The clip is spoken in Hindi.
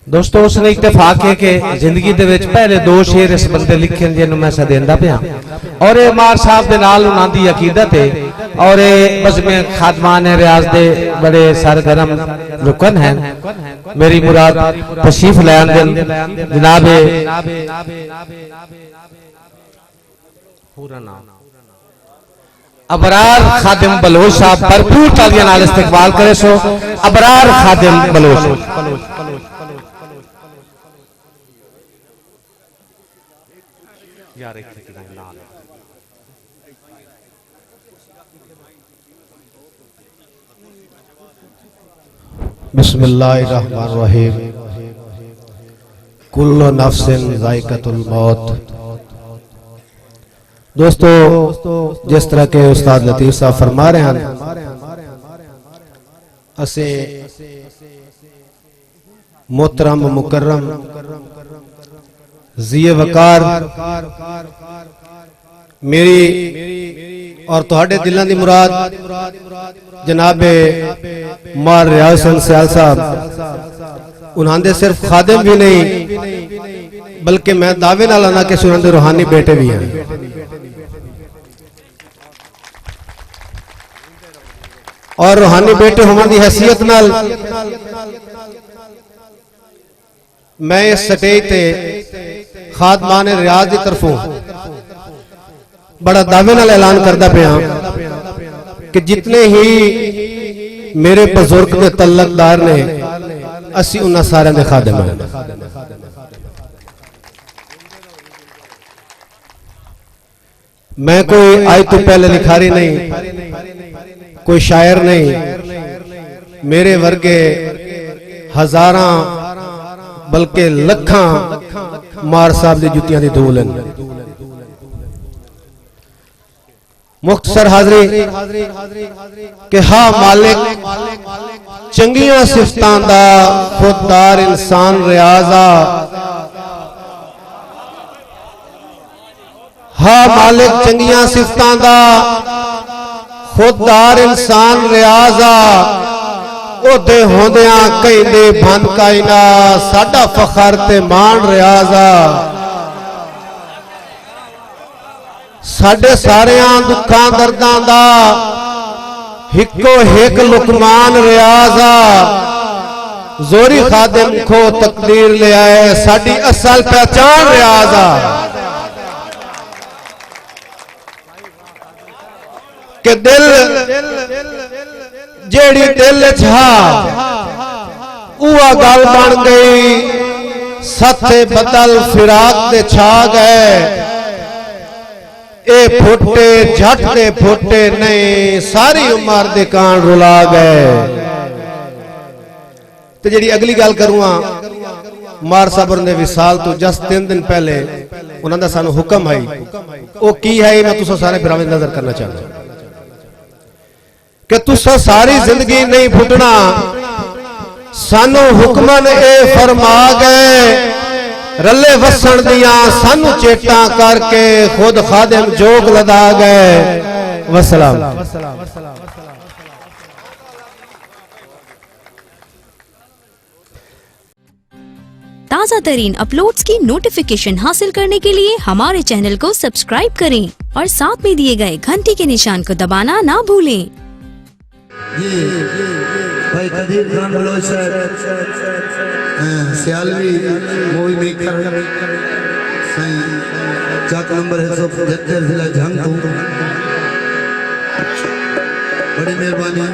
दोस्तों उसने इत्तेफाक है कि जिंदगी दे विच पहले दो शेर इस बंदे लिखे जिन्होंने मैं सदेंदा पिया और ये मार साहब दे नाल उन्हां दी अकीदत है और बस में खादमान रियाज दे बड़े सरगर्म रुकन हैं। मेरी मुराद तशरीफ ले आंदन जनाब पूरा नाम अबरार खादिम बलोच साहब भरपूर तालियां नाल इस्तकबाल करे सो अबरार खादिम बलोच। बिस्मिल्लाहिर्रहमानिर्रहीम। कुल्लु नफ्सिन ज़ाइक़तुल मौत। दोस्तों जिस तरह के उस्ताद लतीफ साहब फरमा रहे हैं असे मोहतरम मुकर्रम ज़िये वकार मेरी और तुहाडे दिलों की मुराद जनाबे मार रियाज सयाल साहब उन्होंने सिर्फ खादिम भी नहीं बल्कि मैं दावे नाल आना कि उन्होंने रूहानी बेटे भी हैं। और रूहानी बेटे होने की हैसियत नाल मैं इस स्टेज ते खादमान रियाज की तरफों बड़ा दावे नाल ऐलान करता पिया कि जितने ही मेरे बुजुर्ग के तल्लकदार ने असी उन्हां सारे दे खादिम हैं। मैं कोई आज तो पहले लिखारी नहीं, कोई शायर नहीं, मेरे वर्गे हजारां बल्कि लखां मार साहब दी जुतियां दी धूल हैं। मुख्तसर हाजरी कि हाँ मालिक चंगियां सिफतां दा खुददार इंसान रियाजा। हाँ मालिक चंगियां सिफतां दा खुददार इंसान रियाजा। ओदे होंदियां कहंदे बन कायना साडा फखर ते मान रियाजा। साडे सारियां दुखां दर्दां दा हिको हिक लुकमान रियाजा। जोरी खादिम खो तकदीर ले आए साडी असल पहचान रियाजा। के दिल जेड़ी दिल छा उआ गल बन गई सथे बदल फिराक दे छा गए। ए फुटे झट दे फुटे नहीं सारी उम्र दे कान रुला गए। तो जी अगली गल करूँगा मार साहब ने विसाल तो जस्ट 3 दिन पहले उन्होंने सानू हुक्म है वो की है मैं तुसा सारे भरावां नजर करना चाहता कि तुसा सारी जिंदगी नहीं फुटना। सानू हुक्मन ए फरमा गए रले वसन दिया सानू चेटा करके खुद खादिम जोग लदा गए। वसलाम। ताज़ा तरीन अपलोड्स की नोटिफिकेशन हासिल करने के लिए हमारे चैनल को सब्सक्राइब करें और साथ में दिए गए घंटी के निशान को दबाना ना भूलें। ये भाई कदीर खान बलोच सियालवी मूवी मेकर सही चाक नंबर 175 जिला झंग बड़ी मेहरबानी।